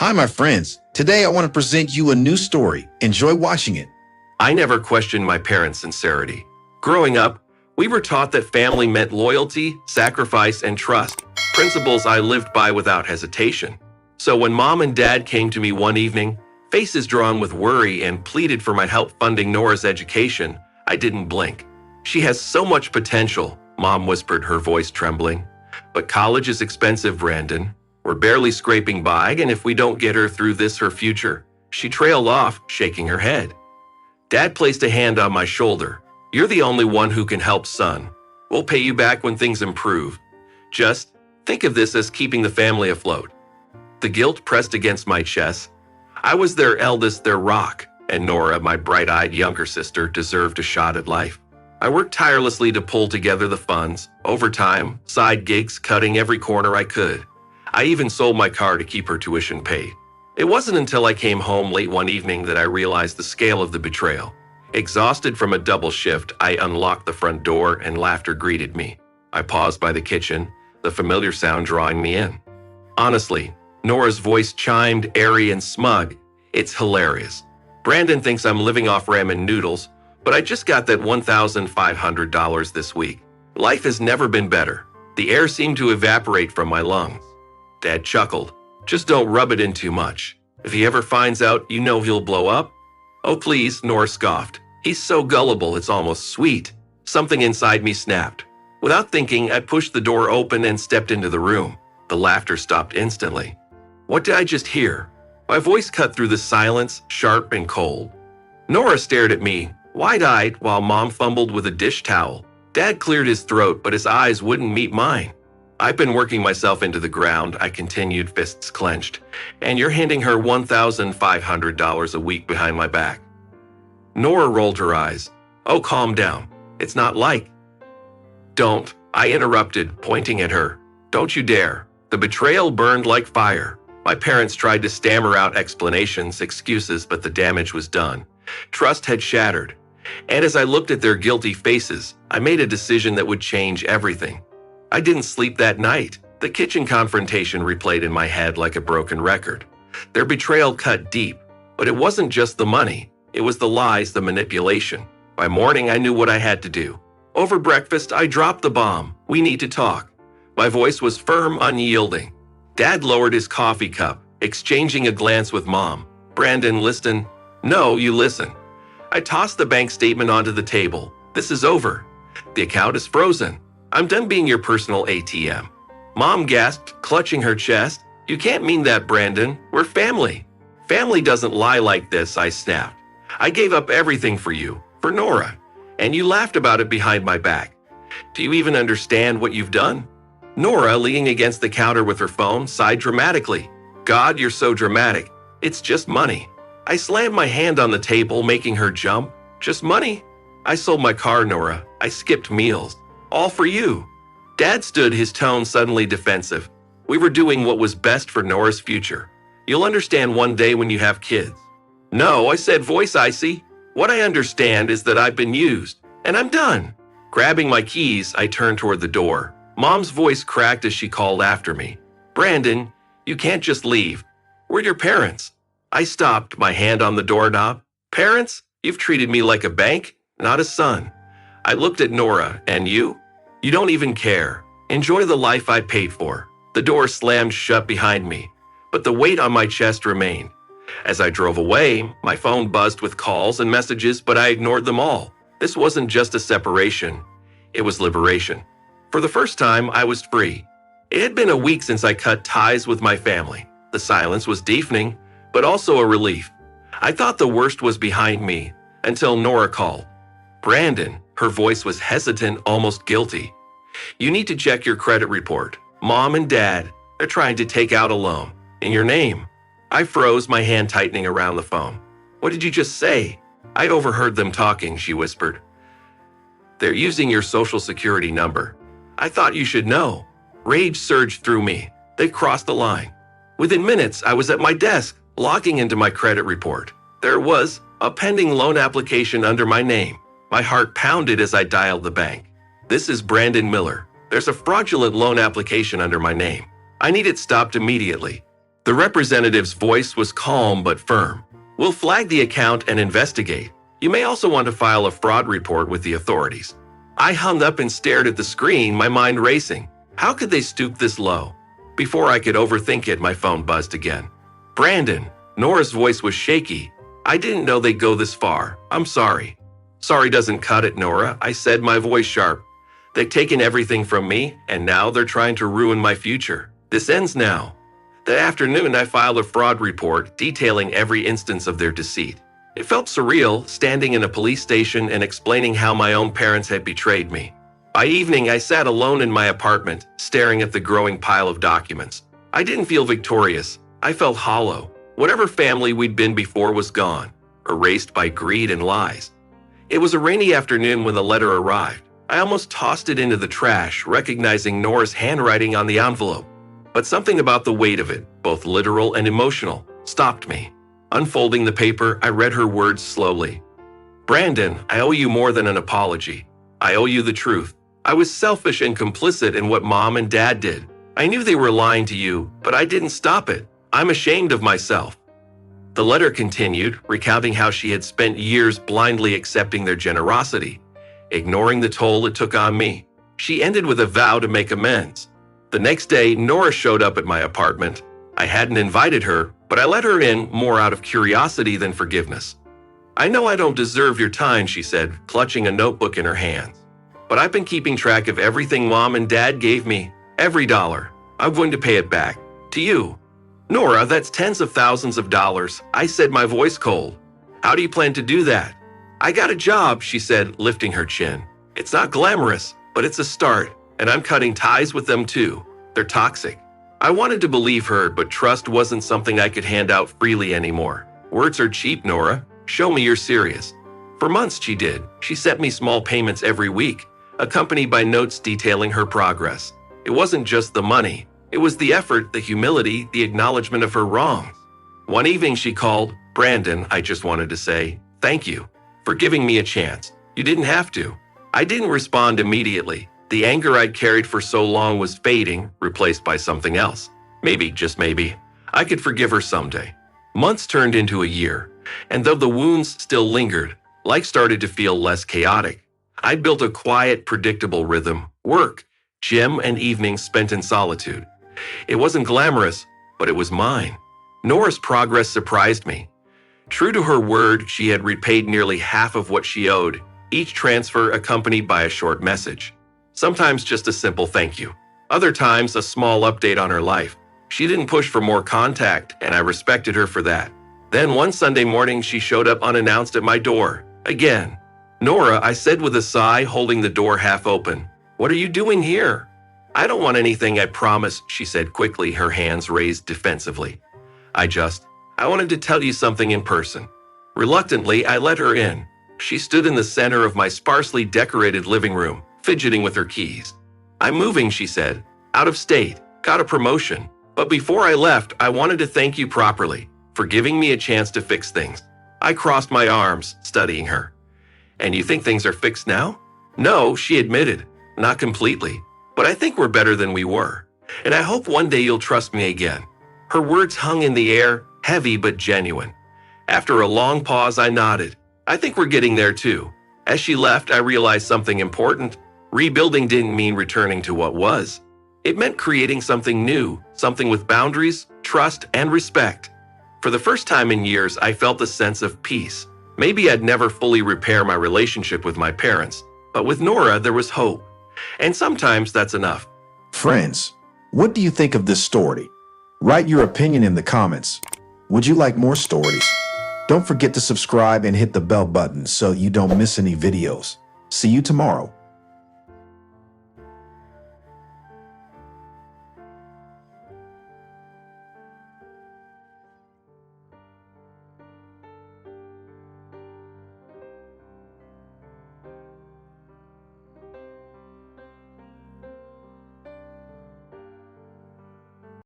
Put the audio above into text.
Hi, my friends. Today I want to present you a new story. Enjoy watching it. I never questioned my parents' sincerity. Growing up, we were taught that family meant loyalty, sacrifice, and trust, principles I lived by without hesitation. So when mom and dad came to me one evening, faces drawn with worry, and pleaded for my help funding Nora's education, I didn't blink. She has so much potential, mom whispered, her voice trembling. But college is expensive, Brandon. We're barely scraping by, and if we don't get her through this, her future. She trailed off, shaking her head. Dad placed a hand on my shoulder. You're the only one who can help, son. We'll pay you back when things improve. Just think of this as keeping the family afloat. The guilt pressed against my chest. I was their eldest, their rock, and Nora, my bright-eyed younger sister, deserved a shot at life. I worked tirelessly to pull together the funds, overtime, side gigs, cutting every corner I could. I even sold my car to keep her tuition paid. It wasn't until I came home late one evening that I realized the scale of the betrayal. Exhausted from a double shift, I unlocked the front door and laughter greeted me. I paused by the kitchen, the familiar sound drawing me in. Honestly, Nora's voice chimed, airy and smug. It's hilarious. Brandon thinks I'm living off ramen noodles, but I just got that $1,500 this week. Life has never been better. The air seemed to evaporate from my lungs. Dad chuckled. Just don't rub it in too much. If he ever finds out, you know he'll blow up. Oh, please, Nora scoffed. He's so gullible, it's almost sweet. Something inside me snapped. Without thinking, I pushed the door open and stepped into the room. The laughter stopped instantly. What did I just hear? My voice cut through the silence, sharp and cold. Nora stared at me, wide-eyed, while Mom fumbled with a dish towel. Dad cleared his throat, but his eyes wouldn't meet mine. I've been working myself into the ground, I continued, fists clenched, and you're handing her $1,500 a week behind my back. Nora rolled her eyes. Oh, calm down. It's not like. Don't, I interrupted, pointing at her. Don't you dare. The betrayal burned like fire. My parents tried to stammer out explanations, excuses, but the damage was done. Trust had shattered. And as I looked at their guilty faces, I made a decision that would change everything. I didn't sleep that night. The kitchen confrontation replayed in my head like a broken record. Their betrayal cut deep, but it wasn't just the money. It was the lies, the manipulation. By morning, I knew what I had to do. Over breakfast, I dropped the bomb. We need to talk. My voice was firm, unyielding. Dad lowered his coffee cup, exchanging a glance with Mom. Brandon, listen. No, you listen. I tossed the bank statement onto the table. This is over. The account is frozen. I'm done being your personal ATM. Mom gasped, clutching her chest. You can't mean that, Brandon. We're family. Family doesn't lie like this, I snapped. I gave up everything for you, for Nora, and you laughed about it behind my back. Do you even understand what you've done? Nora, leaning against the counter with her phone, sighed dramatically. God, you're so dramatic. It's just money. I slammed my hand on the table, making her jump. Just money? I sold my car, Nora. I skipped meals. All for you. Dad stood, his tone suddenly defensive. We were doing what was best for Nora's future. You'll understand one day when you have kids. No, I said, voice icy. What I understand is that I've been used, and I'm done. Grabbing my keys, I turned toward the door. Mom's voice cracked as she called after me. Brandon, you can't just leave. We're your parents. I stopped, my hand on the doorknob. Parents? You've treated me like a bank, not a son. I looked at Nora, and you? You don't even care. Enjoy the life I paid for. The door slammed shut behind me, but the weight on my chest remained. As I drove away, my phone buzzed with calls and messages, but I ignored them all. This wasn't just a separation. It was liberation. For the first time, I was free. It had been a week since I cut ties with my family. The silence was deafening, but also a relief. I thought the worst was behind me until Nora called. Brandon, her voice was hesitant, almost guilty. You need to check your credit report. Mom and Dad, they're trying to take out a loan. In your name. I froze, my hand tightening around the phone. What did you just say? I overheard them talking, she whispered. They're using your social security number. I thought you should know. Rage surged through me. They crossed the line. Within minutes, I was at my desk, logging into my credit report. There was a pending loan application under my name. My heart pounded as I dialed the bank. This is Brandon Miller. There's a fraudulent loan application under my name. I need it stopped immediately. The representative's voice was calm but firm. We'll flag the account and investigate. You may also want to file a fraud report with the authorities. I hung up and stared at the screen, my mind racing. How could they stoop this low? Before I could overthink it, my phone buzzed again. Brandon. Nora's voice was shaky. I didn't know they'd go this far. I'm sorry. Sorry doesn't cut it, Nora, I said, my voice sharp. They've taken everything from me, and now they're trying to ruin my future. This ends now. That afternoon, I filed a fraud report detailing every instance of their deceit. It felt surreal, standing in a police station and explaining how my own parents had betrayed me. By evening, I sat alone in my apartment, staring at the growing pile of documents. I didn't feel victorious. I felt hollow. Whatever family we'd been before was gone, erased by greed and lies. It was a rainy afternoon when the letter arrived. I almost tossed it into the trash, recognizing Nora's handwriting on the envelope. But something about the weight of it, both literal and emotional, stopped me. Unfolding the paper, I read her words slowly. Brandon, I owe you more than an apology. I owe you the truth. I was selfish and complicit in what Mom and Dad did. I knew they were lying to you, but I didn't stop it. I'm ashamed of myself. The letter continued, recounting how she had spent years blindly accepting their generosity, ignoring the toll it took on me. She ended with a vow to make amends. The next day, Nora showed up at my apartment. I hadn't invited her, but I let her in more out of curiosity than forgiveness. I know I don't deserve your time, she said, clutching a notebook in her hands. But I've been keeping track of everything Mom and Dad gave me, every dollar. I'm going to pay it back. To you. Nora, that's tens of thousands of dollars, I said, my voice cold. How do you plan to do that? I got a job, she said, lifting her chin. It's not glamorous, but it's a start, and I'm cutting ties with them too. They're toxic. I wanted to believe her, but trust wasn't something I could hand out freely anymore. Words are cheap, Nora. Show me you're serious. For months she did. She sent me small payments every week, accompanied by notes detailing her progress. It wasn't just the money. It was the effort, the humility, the acknowledgement of her wrongs. One evening she called. Brandon, I just wanted to say, thank you for giving me a chance. You didn't have to. I didn't respond immediately. The anger I'd carried for so long was fading, replaced by something else. Maybe, just maybe, I could forgive her someday. Months turned into a year, and though the wounds still lingered, life started to feel less chaotic. I'd built a quiet, predictable rhythm, work, gym, and evenings spent in solitude. It wasn't glamorous, but it was mine. Nora's progress surprised me. True to her word, she had repaid nearly half of what she owed, each transfer accompanied by a short message. Sometimes just a simple thank you. Other times, a small update on her life. She didn't push for more contact, and I respected her for that. Then one Sunday morning, she showed up unannounced at my door. Again. Nora, I said with a sigh, holding the door half open. What are you doing here? I don't want anything, I promise, she said quickly, her hands raised defensively. I wanted to tell you something in person. Reluctantly, I let her in. She stood in the center of my sparsely decorated living room, fidgeting with her keys. I'm moving, she said. Out of state. Got a promotion. But before I left, I wanted to thank you properly for giving me a chance to fix things. I crossed my arms, studying her. And you think things are fixed now? No, she admitted. Not completely. But I think we're better than we were. And I hope one day you'll trust me again. Her words hung in the air, heavy but genuine. After a long pause, I nodded. I think we're getting there too. As she left, I realized something important. Rebuilding didn't mean returning to what was. It meant creating something new, something with boundaries, trust, and respect. For the first time in years, I felt a sense of peace. Maybe I'd never fully repair my relationship with my parents, but with Nora, there was hope. And sometimes that's enough. Friends, what do you think of this story? Write your opinion in the comments. Would you like more stories? Don't forget to subscribe and hit the bell button so you don't miss any videos. See you tomorrow.